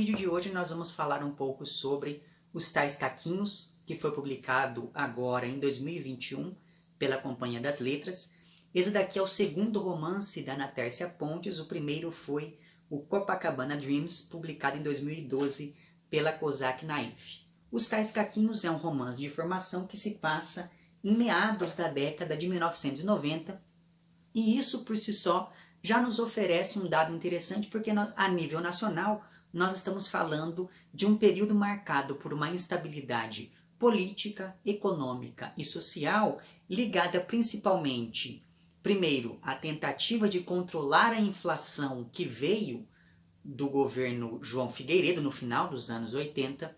vídeo de hoje nós vamos falar um pouco sobre Os Tais Caquinhos, que foi publicado agora em 2021 pela Companhia das Letras. Esse daqui é o segundo romance da Ana Tércia Pontes, o primeiro foi o Copacabana Dreams, publicado em 2012 pela Kozak Naif. Os Tais Caquinhos é um romance de formação que se passa em meados da década de 1990, e isso por si só já nos oferece um dado interessante, porque nós, a nível nacional, nós estamos falando de um período marcado por uma instabilidade política, econômica e social, ligada principalmente, primeiro, à tentativa de controlar a inflação que veio do governo João Figueiredo no final dos anos 80,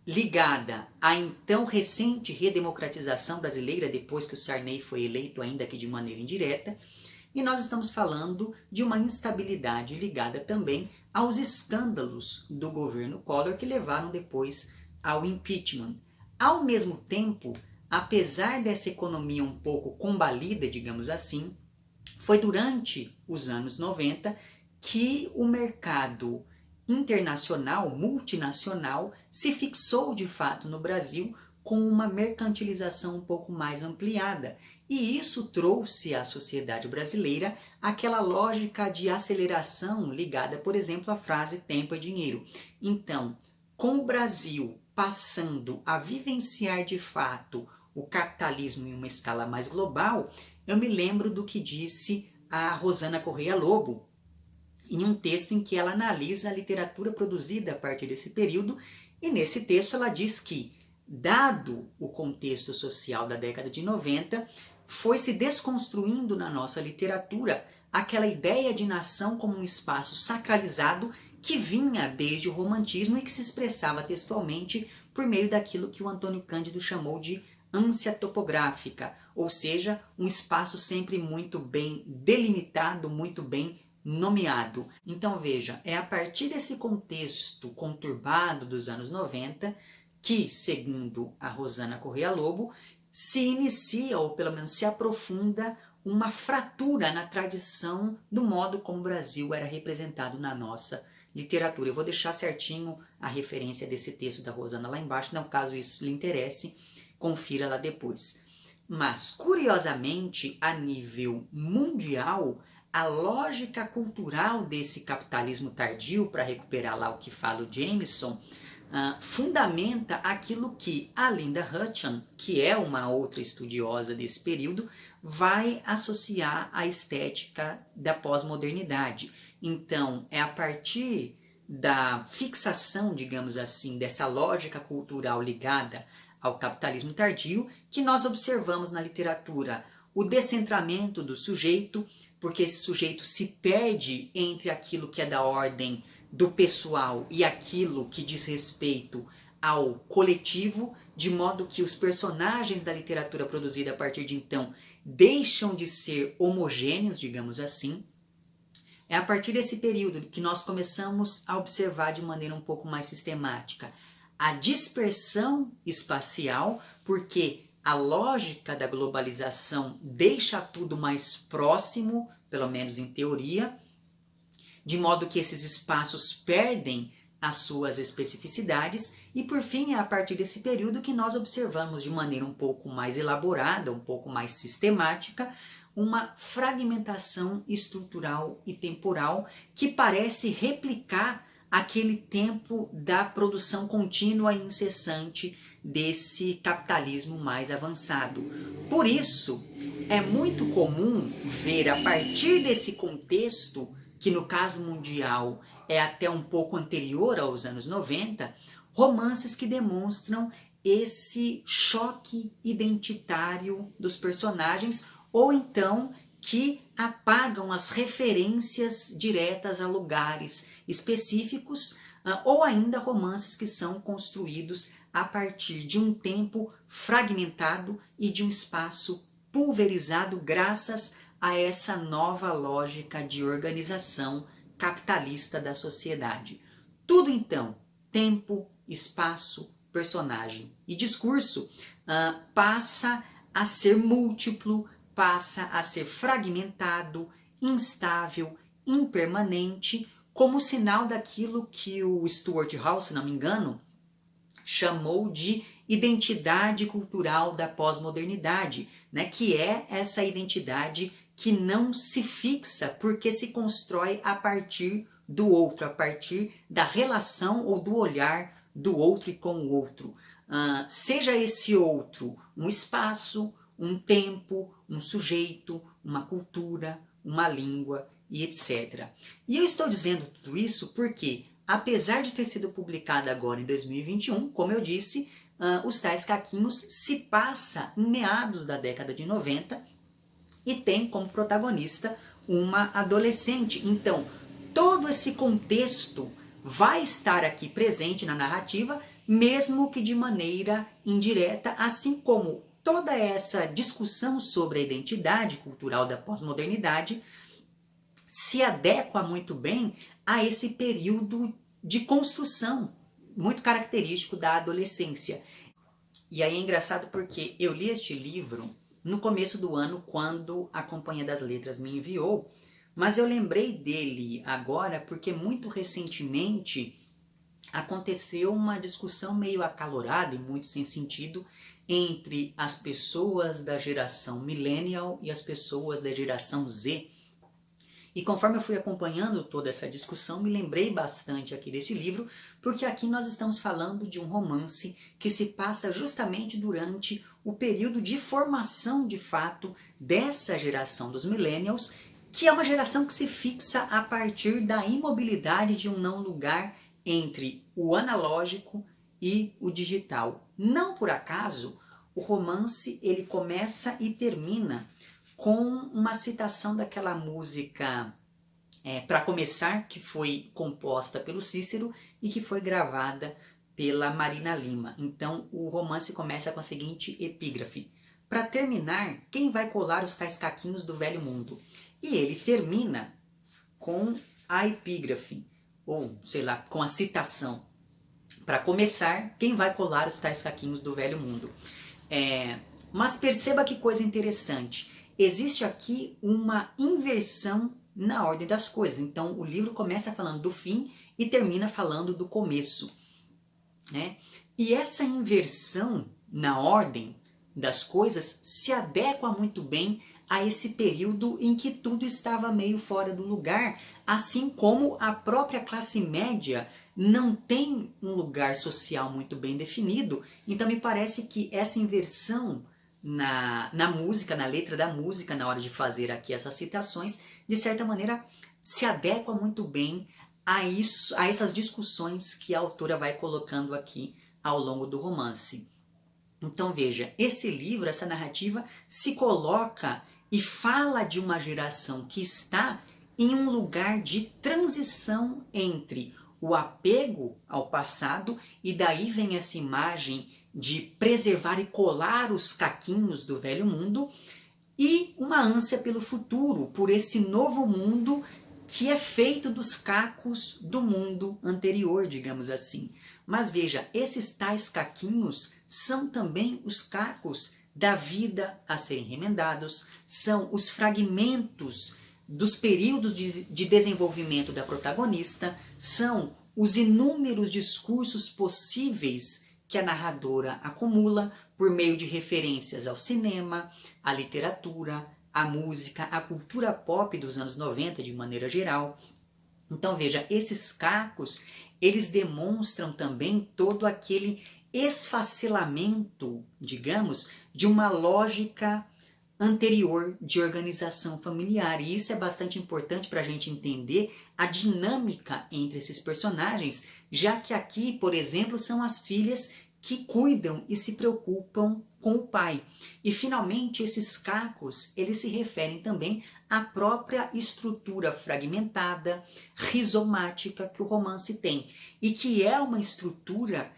ligada à então recente redemocratização brasileira, depois que o Sarney foi eleito, ainda que de maneira indireta. E nós estamos falando de uma instabilidade ligada também aos escândalos do governo Collor, que levaram depois ao impeachment. Ao mesmo tempo, apesar dessa economia um pouco combalida, digamos assim, foi durante os anos 90 que o mercado internacional, multinacional, se fixou de fato no Brasil com uma mercantilização um pouco mais ampliada. E isso trouxe à sociedade brasileira aquela lógica de aceleração ligada, por exemplo, à frase tempo é dinheiro. Então, com o Brasil passando a vivenciar de fato o capitalismo em uma escala mais global, eu me lembro do que disse a Rosana Correia Lobo, em um texto em que ela analisa a literatura produzida a partir desse período, e nesse texto ela diz que, dado o contexto social da década de 90, foi se desconstruindo na nossa literatura aquela ideia de nação como um espaço sacralizado que vinha desde o romantismo e que se expressava textualmente por meio daquilo que o Antônio Cândido chamou de ânsia topográfica, ou seja, um espaço sempre muito bem delimitado, muito bem nomeado. Então veja, é a partir desse contexto conturbado dos anos 90 que, segundo a Rosana Correia Lobo, se inicia, ou pelo menos se aprofunda, uma fratura na tradição do modo como o Brasil era representado na nossa literatura. Eu vou deixar certinho a referência desse texto da Rosana lá embaixo, não caso isso lhe interesse, confira lá depois. Mas, curiosamente, a nível mundial, a lógica cultural desse capitalismo tardio, para recuperar lá o que fala o Jameson, fundamenta aquilo que a Linda Hutcheon, que é uma outra estudiosa desse período, vai associar à estética da pós-modernidade. Então, é a partir da fixação, digamos assim, dessa lógica cultural ligada ao capitalismo tardio, que nós observamos na literatura o descentramento do sujeito, porque esse sujeito se perde entre aquilo que é da ordem do pessoal e aquilo que diz respeito ao coletivo, de modo que os personagens da literatura produzida a partir de então deixam de ser homogêneos, digamos assim. É a partir desse período que nós começamos a observar de maneira um pouco mais sistemática a dispersão espacial, porque a lógica da globalização deixa tudo mais próximo, pelo menos em teoria, de modo que esses espaços perdem as suas especificidades, e por fim é a partir desse período que nós observamos de maneira um pouco mais elaborada, um pouco mais sistemática, uma fragmentação estrutural e temporal que parece replicar aquele tempo da produção contínua e incessante desse capitalismo mais avançado. Por isso, é muito comum ver a partir desse contexto, que no caso mundial é até um pouco anterior aos anos 90, romances que demonstram esse choque identitário dos personagens, ou então que apagam as referências diretas a lugares específicos, ou ainda romances que são construídos a partir de um tempo fragmentado e de um espaço pulverizado graças a essa nova lógica de organização capitalista da sociedade. Tudo então, tempo, espaço, personagem e discurso, passa a ser múltiplo, passa a ser fragmentado, instável, impermanente, como sinal daquilo que o Stuart Hall, se não me engano, chamou de identidade cultural da pós-modernidade, né? Que é essa identidade que não se fixa porque se constrói a partir do outro, a partir da relação ou do olhar do outro e com o outro. Seja esse outro um espaço, um tempo, um sujeito, uma cultura, uma língua e etc. E eu estou dizendo tudo isso porque, apesar de ter sido publicada agora em 2021, como eu disse, Os Tais Caquinhos se passa em meados da década de 90 e tem como protagonista uma adolescente. Então, todo esse contexto vai estar aqui presente na narrativa, mesmo que de maneira indireta, assim como toda essa discussão sobre a identidade cultural da pós-modernidade se adequa muito bem a esse período de construção muito característico da adolescência. E aí é engraçado porque eu li este livro no começo do ano, quando a Companhia das Letras me enviou, mas eu lembrei dele agora porque muito recentemente aconteceu uma discussão meio acalorada e muito sem sentido entre as pessoas da geração millennial e as pessoas da geração Z. E conforme eu fui acompanhando toda essa discussão, me lembrei bastante aqui desse livro, porque aqui nós estamos falando de um romance que se passa justamente durante o período de formação, de fato, dessa geração dos millennials, que é uma geração que se fixa a partir da imobilidade de um não lugar entre o analógico e o digital. Não por acaso, o romance ele começa e termina com uma citação daquela música Para Começar, que foi composta pelo Cícero e que foi gravada pela Marina Lima. Então o romance começa com a seguinte epígrafe: para terminar, quem vai colar os tais caquinhos do velho mundo? E ele termina com a epígrafe, ou sei lá, com a citação: para começar, quem vai colar os tais caquinhos do velho mundo? Mas perceba que coisa interessante. Existe aqui uma inversão na ordem das coisas. Então o livro começa falando do fim e termina falando do começo, né? E essa inversão na ordem das coisas se adequa muito bem a esse período em que tudo estava meio fora do lugar, assim como a própria classe média não tem um lugar social muito bem definido. Então me parece que essa inversão na música, na letra da música, na hora de fazer aqui essas citações, de certa maneira se adequa muito bem a isso, a essas discussões que a autora vai colocando aqui ao longo do romance. Então veja, esse livro, essa narrativa se coloca e fala de uma geração que está em um lugar de transição entre o apego ao passado, e daí vem essa imagem de preservar e colar os caquinhos do velho mundo, e uma ânsia pelo futuro, por esse novo mundo que é feito dos cacos do mundo anterior, digamos assim. Mas veja, esses tais caquinhos são também os cacos da vida a serem remendados, são os fragmentos dos períodos de desenvolvimento da protagonista, são os inúmeros discursos possíveis que a narradora acumula por meio de referências ao cinema, à literatura, à música, à cultura pop dos anos 90 de maneira geral. Então veja, esses cacos, eles demonstram também todo aquele esfacelamento, digamos, de uma lógica anterior de organização familiar. E isso é bastante importante para a gente entender a dinâmica entre esses personagens, já que aqui, por exemplo, são as filhas que cuidam e se preocupam com o pai. E finalmente esses cacos, eles se referem também à própria estrutura fragmentada, rizomática que o romance tem, e que é uma estrutura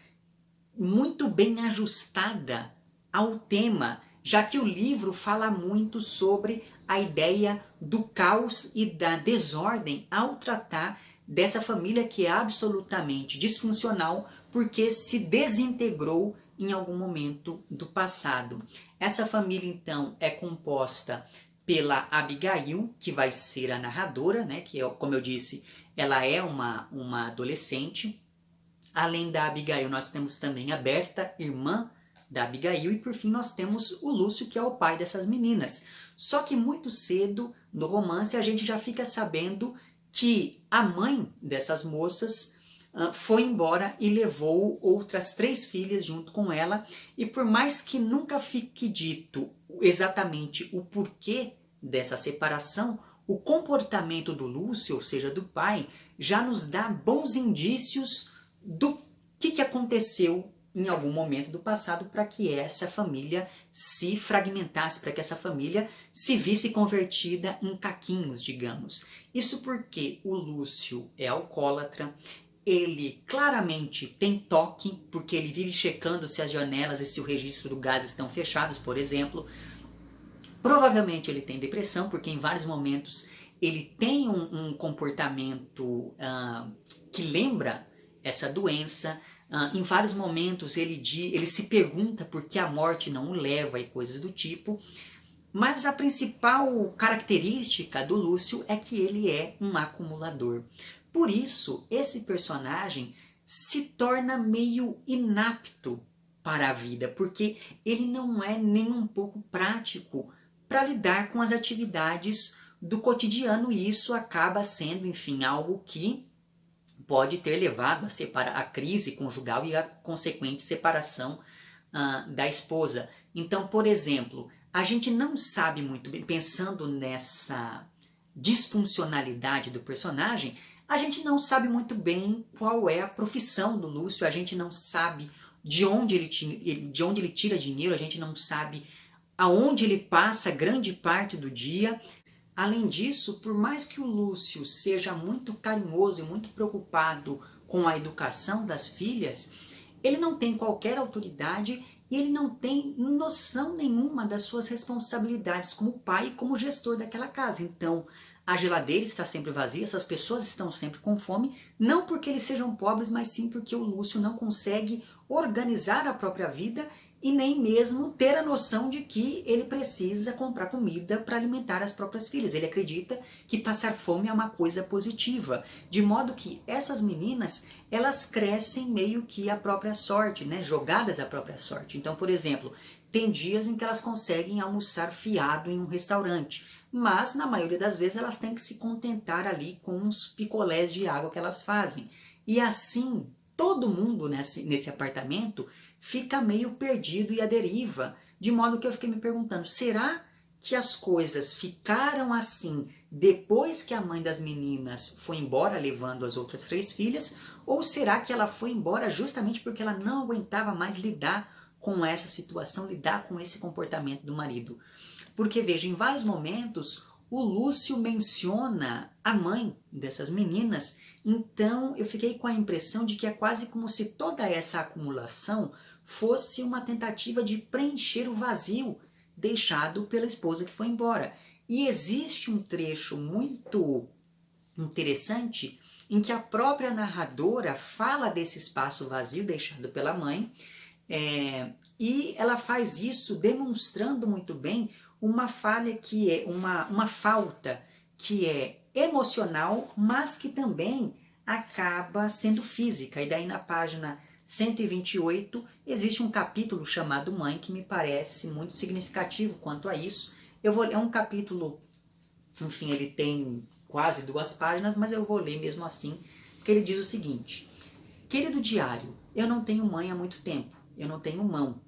muito bem ajustada ao tema, já que o livro fala muito sobre a ideia do caos e da desordem ao tratar dessa família que é absolutamente disfuncional porque se desintegrou em algum momento do passado. Essa família, então, é composta pela Abigail, que vai ser a narradora, né, que é, como eu disse, ela é uma adolescente. Além da Abigail, nós temos também a Berta, irmã da Abigail, e por fim nós temos o Lúcio, que é o pai dessas meninas. Só que muito cedo no romance a gente já fica sabendo que a mãe dessas moças foi embora e levou outras 3 filhas junto com ela, e por mais que nunca fique dito exatamente o porquê dessa separação, o comportamento do Lúcio, ou seja, do pai, já nos dá bons indícios do que aconteceu em algum momento do passado para que essa família se fragmentasse, para que essa família se visse convertida em caquinhos, digamos. Isso porque o Lúcio é alcoólatra, ele claramente tem toque, porque ele vive checando se as janelas e se o registro do gás estão fechados, por exemplo. Provavelmente ele tem depressão, porque em vários momentos ele tem um comportamento que lembra essa doença. Em vários momentos ele se pergunta por que a morte não o leva e coisas do tipo. Mas a principal característica do Lúcio é que ele é um acumulador. Por isso, esse personagem se torna meio inapto para a vida, porque ele não é nem um pouco prático para lidar com as atividades do cotidiano, e isso acaba sendo, enfim, algo que pode ter levado a crise conjugal e a consequente separação da esposa. Então, por exemplo, a gente não sabe muito bem, pensando nessa disfuncionalidade do personagem, a gente não sabe muito bem qual é a profissão do Lúcio, a gente não sabe de onde ele tira dinheiro, a gente não sabe aonde ele passa grande parte do dia. Além disso, por mais que o Lúcio seja muito carinhoso e muito preocupado com a educação das filhas, ele não tem qualquer autoridade e ele não tem noção nenhuma das suas responsabilidades como pai e como gestor daquela casa. Então, a geladeira está sempre vazia, essas pessoas estão sempre com fome, não porque eles sejam pobres, mas sim porque o Lúcio não consegue organizar a própria vida e nem mesmo ter a noção de que ele precisa comprar comida para alimentar as próprias filhas. Ele acredita que passar fome é uma coisa positiva, de modo que essas meninas, elas crescem meio que à própria sorte, né? Jogadas à própria sorte. Então, por exemplo, tem dias em que elas conseguem almoçar fiado em um restaurante, mas na maioria das vezes elas têm que se contentar ali com uns picolés de água que elas fazem. E assim, todo mundo nesse apartamento fica meio perdido e à deriva, de modo que eu fiquei me perguntando, será que as coisas ficaram assim depois que a mãe das meninas foi embora levando as outras 3 filhas, ou será que ela foi embora justamente porque ela não aguentava mais lidar com essa situação, lidar com esse comportamento do marido? Porque veja, em vários momentos o Lúcio menciona a mãe dessas meninas, então eu fiquei com a impressão de que é quase como se toda essa acumulação fosse uma tentativa de preencher o vazio deixado pela esposa que foi embora. E existe um trecho muito interessante em que a própria narradora fala desse espaço vazio deixado pela mãe, e ela faz isso demonstrando muito bem uma falha que é uma falta que é emocional, mas que também acaba sendo física. E daí na página 128 existe um capítulo chamado Mãe que me parece muito significativo quanto a isso. É um capítulo, enfim, ele tem quase 2 páginas, mas eu vou ler mesmo assim, que ele diz o seguinte: querido diário, eu não tenho mãe há muito tempo, eu não tenho mão.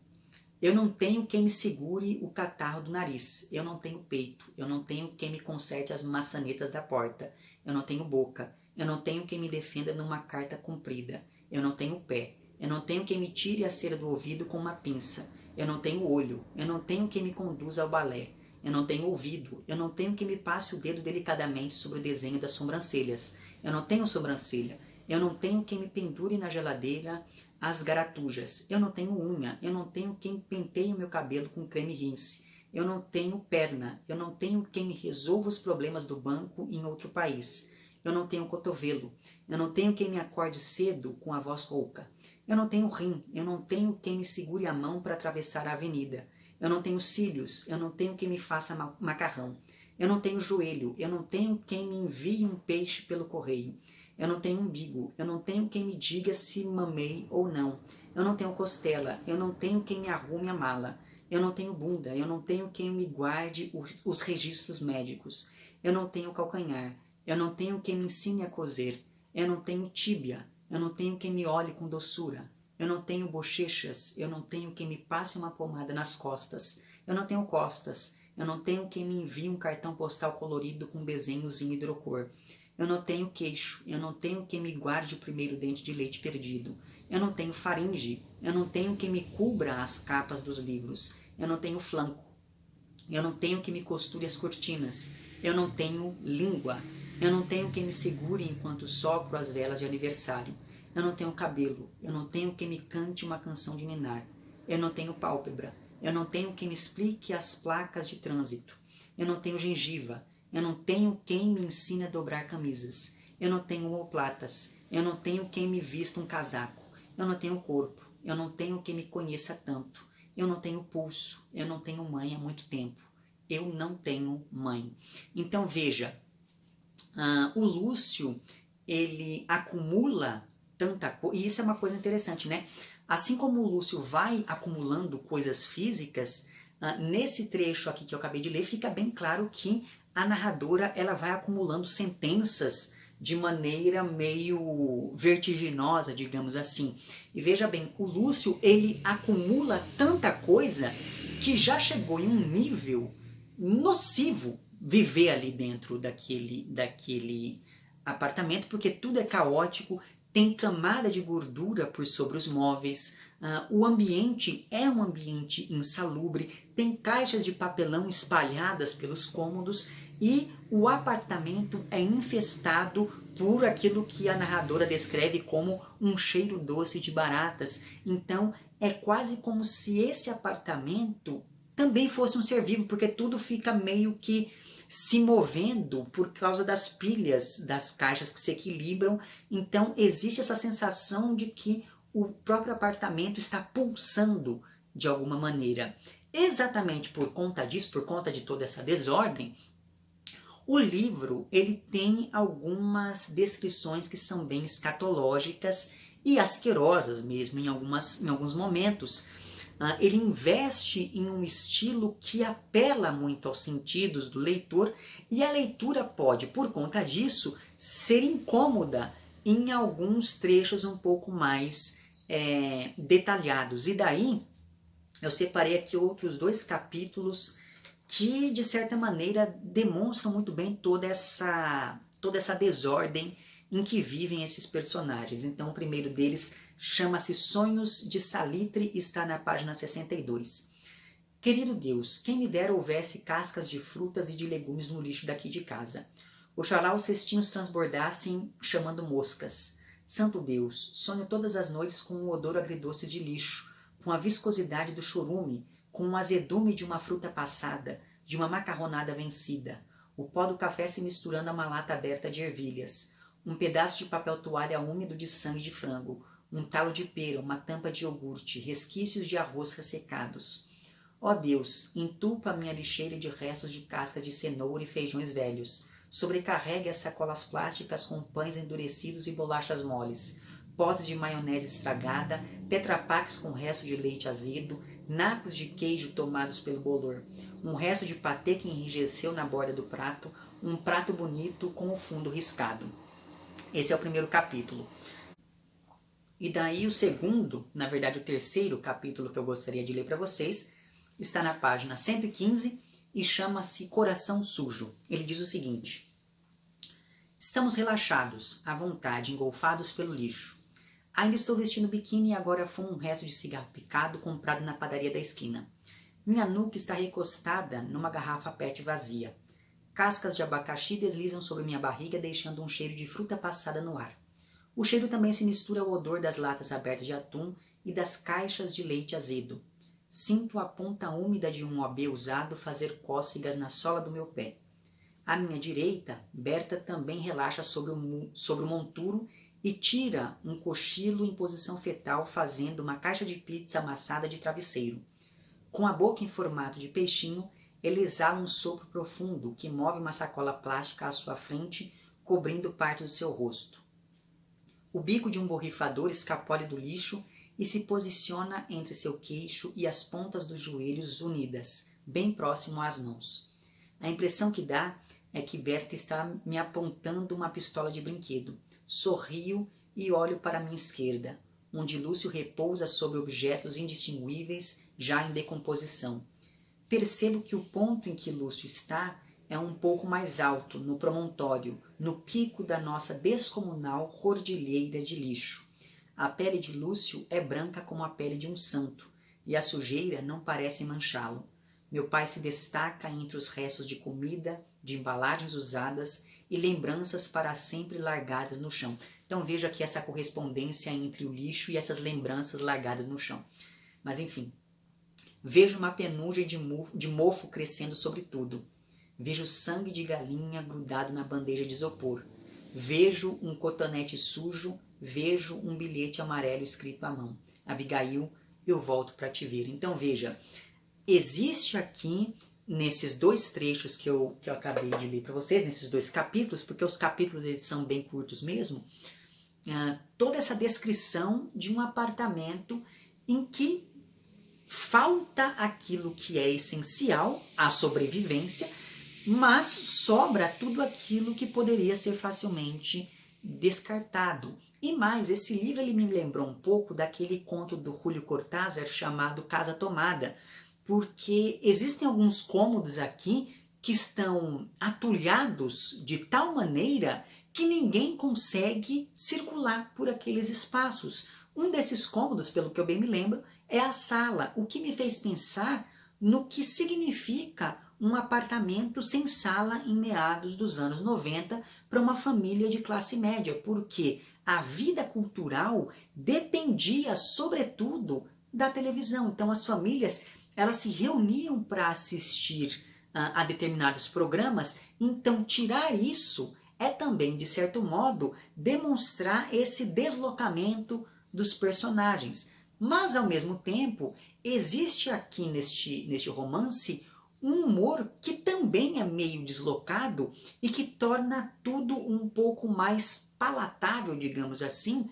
Eu não tenho quem me segure o catarro do nariz. Eu não tenho peito. Eu não tenho quem me conserte as maçanetas da porta. Eu não tenho boca. Eu não tenho quem me defenda numa carta comprida. Eu não tenho pé. Eu não tenho quem me tire a cera do ouvido com uma pinça. Eu não tenho olho. Eu não tenho quem me conduza ao balé. Eu não tenho ouvido. Eu não tenho quem me passe o dedo delicadamente sobre o desenho das sobrancelhas. Eu não tenho sobrancelha. Eu não tenho quem me pendure na geladeira as garatujas. Eu não tenho unha. Eu não tenho quem penteie o meu cabelo com creme rinse. Eu não tenho perna. Eu não tenho quem me resolva os problemas do banco em outro país. Eu não tenho cotovelo. Eu não tenho quem me acorde cedo com a voz rouca. Eu não tenho rim. Eu não tenho quem me segure a mão para atravessar a avenida. Eu não tenho cílios. Eu não tenho quem me faça macarrão. Eu não tenho joelho. Eu não tenho quem me envie um peixe pelo correio. eu não tenho umbigo, eu não tenho quem me diga se mamei ou não, eu não tenho costela, eu não tenho quem me arrume a mala, eu não tenho bunda, eu não tenho quem me guarde os registros médicos, eu não tenho calcanhar, eu não tenho quem me ensine a coser, eu não tenho tíbia, eu não tenho quem me olhe com doçura, eu não tenho bochechas, eu não tenho quem me passe uma pomada nas costas, eu não tenho costas, eu não tenho quem me envie um cartão postal colorido com desenhos em hidrocor. Eu não tenho queixo, eu não tenho quem me guarde o primeiro dente de leite perdido. Eu não tenho faringe, eu não tenho quem me cubra as capas dos livros. Eu não tenho flanco, eu não tenho quem me costure as cortinas. Eu não tenho língua, eu não tenho quem me segure enquanto sopro as velas de aniversário. Eu não tenho cabelo, eu não tenho quem me cante uma canção de ninar. Eu não tenho pálpebra, eu não tenho quem me explique as placas de trânsito. Eu não tenho gengiva, eu não tenho quem me ensine a dobrar camisas. Eu não tenho omoplatas, eu não tenho quem me vista um casaco. Eu não tenho corpo, eu não tenho quem me conheça tanto. Eu não tenho pulso, eu não tenho mãe há muito tempo. Eu não tenho mãe. Então veja, o Lúcio, ele acumula tanta coisa, e isso é uma coisa interessante, né? Assim como o Lúcio vai acumulando coisas físicas, nesse trecho aqui que eu acabei de ler, fica bem claro que a narradora ela vai acumulando sentenças de maneira meio vertiginosa, digamos assim. E veja bem, o Lúcio ele acumula tanta coisa que já chegou em um nível nocivo viver ali dentro daquele apartamento, porque tudo é caótico, tem camada de gordura por sobre os móveis, o ambiente é um ambiente insalubre, tem caixas de papelão espalhadas pelos cômodos e o apartamento é infestado por aquilo que a narradora descreve como um cheiro doce de baratas. Então é quase como se esse apartamento também fosse um ser vivo, porque tudo fica meio que se movendo por causa das pilhas das caixas que se equilibram. Então existe essa sensação de que o próprio apartamento está pulsando de alguma maneira. Exatamente por conta disso, por conta de toda essa desordem, o livro ele tem algumas descrições que são bem escatológicas e asquerosas mesmo em alguns momentos. Ele investe em um estilo que apela muito aos sentidos do leitor e a leitura pode, por conta disso, ser incômoda em alguns trechos um pouco mais detalhados. E daí eu separei aqui outros 2 capítulos que, de certa maneira, demonstram muito bem toda essa desordem em que vivem esses personagens. Então, o primeiro deles chama-se Sonhos de Salitre e está na página 62. Querido Deus, quem me dera houvesse cascas de frutas e de legumes no lixo daqui de casa. Oxalá os cestinhos transbordassem chamando moscas. Santo Deus, sonho todas as noites com o odor agridoce de lixo, com a viscosidade do chorume, com o azedume de uma fruta passada, de uma macarronada vencida, o pó do café se misturando a uma lata aberta de ervilhas, um pedaço de papel toalha úmido de sangue de frango, um talo de pera, uma tampa de iogurte, resquícios de arroz ressecados. Ó Deus, entupa minha lixeira de restos de casca de cenoura e feijões velhos. Sobrecarregue as sacolas plásticas com pães endurecidos e bolachas moles, potes de maionese estragada, tetrapacks com resto de leite azedo, nacos de queijo tomados pelo bolor, um resto de patê que enrijeceu na borda do prato, um prato bonito com o fundo riscado. Esse é o primeiro capítulo. E daí o segundo, na verdade o terceiro capítulo que eu gostaria de ler para vocês, está na página 115 e chama-se Coração Sujo. Ele diz o seguinte: estamos relaxados, à vontade, engolfados pelo lixo. Ainda estou vestindo biquíni e agora fumo um resto de cigarro picado comprado na padaria da esquina. Minha nuca está recostada numa garrafa PET vazia. Cascas de abacaxi deslizam sobre minha barriga, deixando um cheiro de fruta passada no ar. O cheiro também se mistura ao odor das latas abertas de atum e das caixas de leite azedo. Sinto a ponta úmida de um OB usado fazer cócegas na sola do meu pé. À minha direita, Berta também relaxa sobre o monturo e tira um cochilo em posição fetal fazendo uma caixa de pizza amassada de travesseiro. Com a boca em formato de peixinho, ele exala um sopro profundo que move uma sacola plástica à sua frente, cobrindo parte do seu rosto. O bico de um borrifador escapole do lixo e se posiciona entre seu queixo e as pontas dos joelhos unidas, bem próximo às mãos. A impressão que dá é que Berta está me apontando uma pistola de brinquedo. Sorrio e olho para a minha esquerda, onde Lúcio repousa sobre objetos indistinguíveis já em decomposição. Percebo que o ponto em que Lúcio está é um pouco mais alto, no promontório, no pico da nossa descomunal cordilheira de lixo. A pele de Lúcio é branca como a pele de um santo, e a sujeira não parece manchá-lo. Meu pai se destaca entre os restos de comida, de embalagens usadas e lembranças para sempre largadas no chão. Então veja aqui essa correspondência entre o lixo e essas lembranças largadas no chão. Mas enfim, vejo uma penugem de mofo crescendo sobre tudo. Vejo sangue de galinha grudado na bandeja de isopor. Vejo um cotonete sujo, vejo um bilhete amarelo escrito à mão. Abigail, eu volto para te ver. Então veja, existe aqui, nesses dois trechos que eu acabei de ler para vocês, nesses dois capítulos, porque os capítulos eles são bem curtos mesmo, toda essa descrição de um apartamento em que falta aquilo que é essencial à sobrevivência, mas sobra tudo aquilo que poderia ser facilmente descartado. E mais, esse livro ele me lembrou um pouco daquele conto do Julio Cortázar chamado Casa Tomada, porque existem alguns cômodos aqui que estão atulhados de tal maneira que ninguém consegue circular por aqueles espaços. Um desses cômodos, pelo que eu bem me lembro, é a sala, o que me fez pensar no que significa um apartamento sem sala em meados dos anos 90 para uma família de classe média, porque a vida cultural dependia, sobretudo, da televisão. Então as famílias elas se reuniam para assistir a determinados programas, então tirar isso é também, de certo modo, demonstrar esse deslocamento dos personagens. Mas, ao mesmo tempo, existe aqui neste romance um humor que também é meio deslocado e que torna tudo um pouco mais palatável, digamos assim,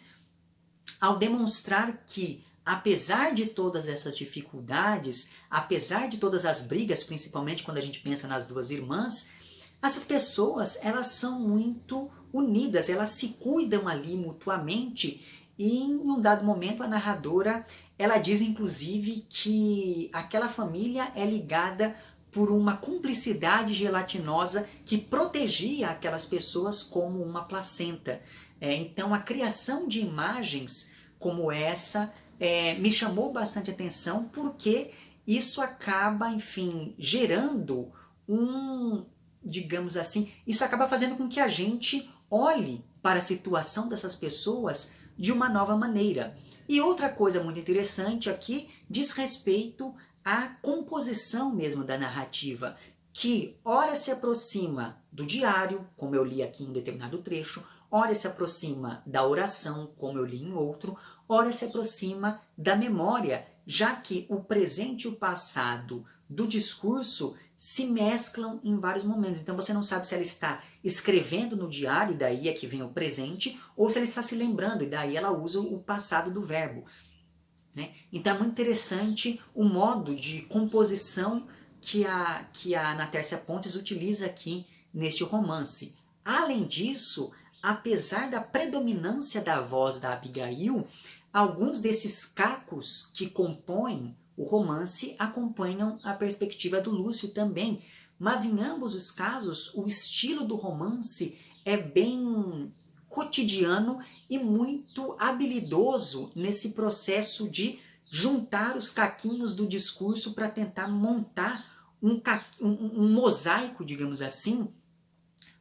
ao demonstrar que, apesar de todas essas dificuldades, apesar de todas as brigas, principalmente quando a gente pensa nas duas irmãs, essas pessoas elas são muito unidas, elas se cuidam ali mutuamente. E em um dado momento a narradora ela diz inclusive que aquela família é ligada por uma cumplicidade gelatinosa que protegia aquelas pessoas como uma placenta. Então a criação de imagens como essa me chamou bastante atenção, porque isso acaba, enfim, gerando digamos assim, isso acaba fazendo com que a gente olhe para a situação dessas pessoas de uma nova maneira. E outra coisa muito interessante aqui diz respeito à composição mesmo da narrativa, que ora se aproxima do diário, como eu li aqui em um determinado trecho, ora se aproxima da oração, como eu li em outro, ora se aproxima da memória, já que o presente e o passado do discurso se mesclam em vários momentos. Então você não sabe se ela está escrevendo no diário, e daí é que vem o presente, ou se ela está se lembrando, e daí ela usa o passado do verbo. Né? Então é muito interessante o modo de composição que a Ana Tércia Pontes utiliza aqui neste romance. Além disso, apesar da predominância da voz da Abigail, alguns desses cacos que compõem o romance acompanham a perspectiva do Lúcio também, mas em ambos os casos o estilo do romance é bem cotidiano e muito habilidoso nesse processo de juntar os caquinhos do discurso para tentar montar um mosaico, digamos assim,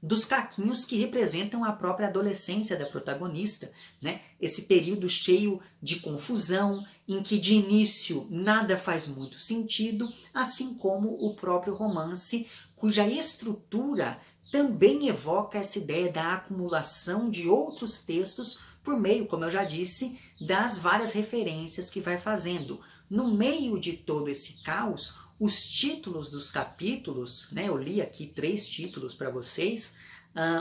dos caquinhos que representam a própria adolescência da protagonista, né? Esse período cheio de confusão, em que de início nada faz muito sentido, assim como o próprio romance, cuja estrutura também evoca essa ideia da acumulação de outros textos por meio, como eu já disse, das várias referências que vai fazendo. No meio de todo esse caos, os títulos dos capítulos, né, eu li aqui 3 títulos para vocês,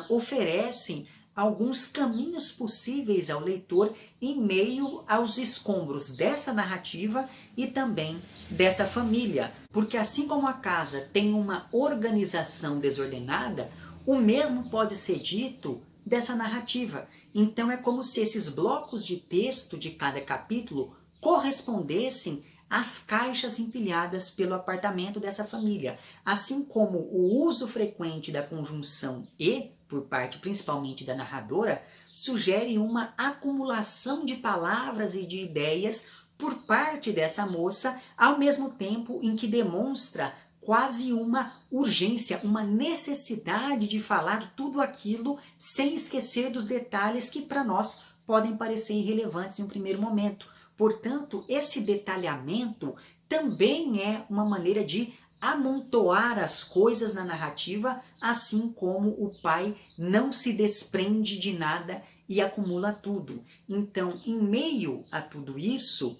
oferecem alguns caminhos possíveis ao leitor em meio aos escombros dessa narrativa e também dessa família. Porque assim como a casa tem uma organização desordenada, o mesmo pode ser dito dessa narrativa. Então é como se esses blocos de texto de cada capítulo correspondessem às caixas empilhadas pelo apartamento dessa família. Assim como o uso frequente da conjunção e, por parte principalmente da narradora, sugere uma acumulação de palavras e de ideias por parte dessa moça, ao mesmo tempo em que demonstra quase uma urgência, uma necessidade de falar tudo aquilo sem esquecer dos detalhes que para nós podem parecer irrelevantes em um primeiro momento. Portanto, esse detalhamento também é uma maneira de amontoar as coisas na narrativa, assim como o pai não se desprende de nada e acumula tudo. Então, em meio a tudo isso,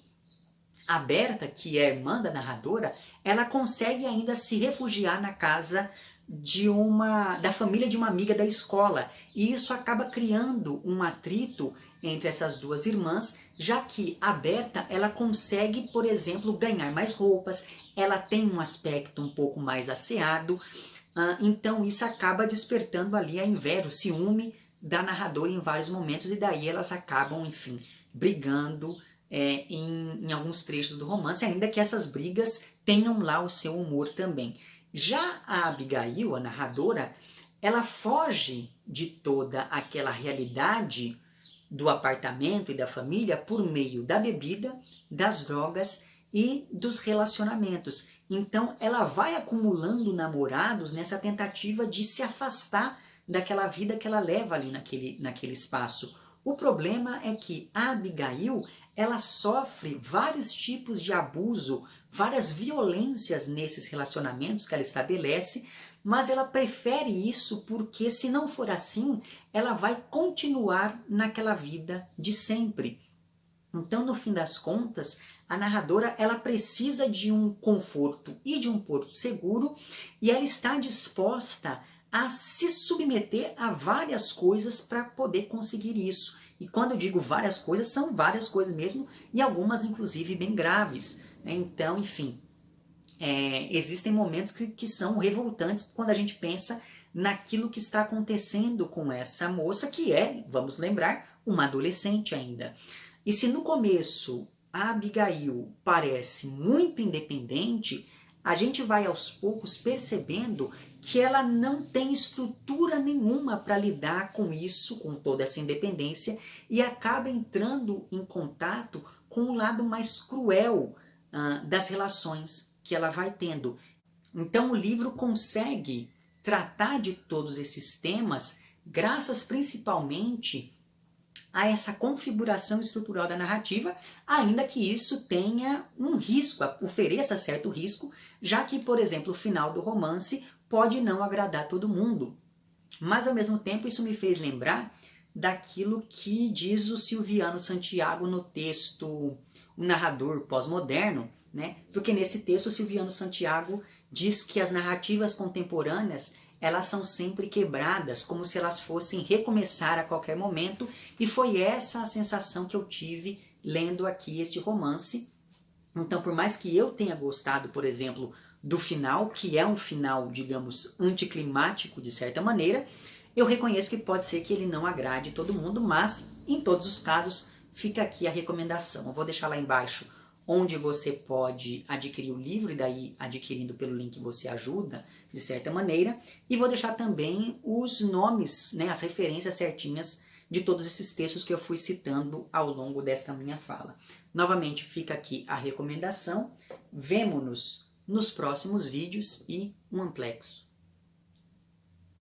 a Berta, que é irmã da narradora, ela consegue ainda se refugiar na casa da família de uma amiga da escola. E isso acaba criando um atrito entre essas duas irmãs, já que a Berta, ela consegue, por exemplo, ganhar mais roupas, ela tem um aspecto um pouco mais asseado, então isso acaba despertando ali a inveja, o ciúme da narradora em vários momentos, e daí elas acabam, enfim, brigando em alguns trechos do romance, ainda que essas brigas tenham lá o seu humor também. Já a Abigail, a narradora, ela foge de toda aquela realidade do apartamento e da família por meio da bebida, das drogas e dos relacionamentos. Então ela vai acumulando namorados nessa tentativa de se afastar daquela vida que ela leva ali naquele espaço. O problema é que a Abigail, ela sofre vários tipos de abuso, várias violências nesses relacionamentos que ela estabelece, mas ela prefere isso porque, se não for assim, ela vai continuar naquela vida de sempre. Então, no fim das contas, a narradora, ela precisa de um conforto e de um porto seguro, e ela está disposta a se submeter a várias coisas para poder conseguir isso. E quando eu digo várias coisas, são várias coisas mesmo, e algumas inclusive bem graves. Então, enfim, existem momentos que são revoltantes quando a gente pensa naquilo que está acontecendo com essa moça, que é, vamos lembrar, uma adolescente ainda. E se no começo a Abigail parece muito independente, a gente vai aos poucos percebendo que ela não tem estrutura nenhuma para lidar com isso, com toda essa independência, e acaba entrando em contato com o lado mais cruel das relações que ela vai tendo. Então o livro consegue tratar de todos esses temas graças principalmente a essa configuração estrutural da narrativa, ainda que isso tenha um risco, ofereça certo risco, já que, por exemplo, o final do romance pode não agradar todo mundo. Mas, ao mesmo tempo, isso me fez lembrar daquilo que diz o Silviano Santiago no texto O Narrador Pós-Moderno, né? Porque nesse texto o Silviano Santiago diz que as narrativas contemporâneas, elas são sempre quebradas, como se elas fossem recomeçar a qualquer momento, e foi essa a sensação que eu tive lendo aqui este romance. Então, por mais que eu tenha gostado, por exemplo, do final, que é um final, digamos, anticlimático de certa maneira, eu reconheço que pode ser que ele não agrade todo mundo, mas em todos os casos fica aqui a recomendação. Eu vou deixar lá embaixo onde você pode adquirir o livro, e daí adquirindo pelo link você ajuda de certa maneira, e vou deixar também os nomes, né, as referências certinhas de todos esses textos que eu fui citando ao longo desta minha fala. Novamente fica aqui a recomendação, vemo-nos nos próximos vídeos e um amplexo.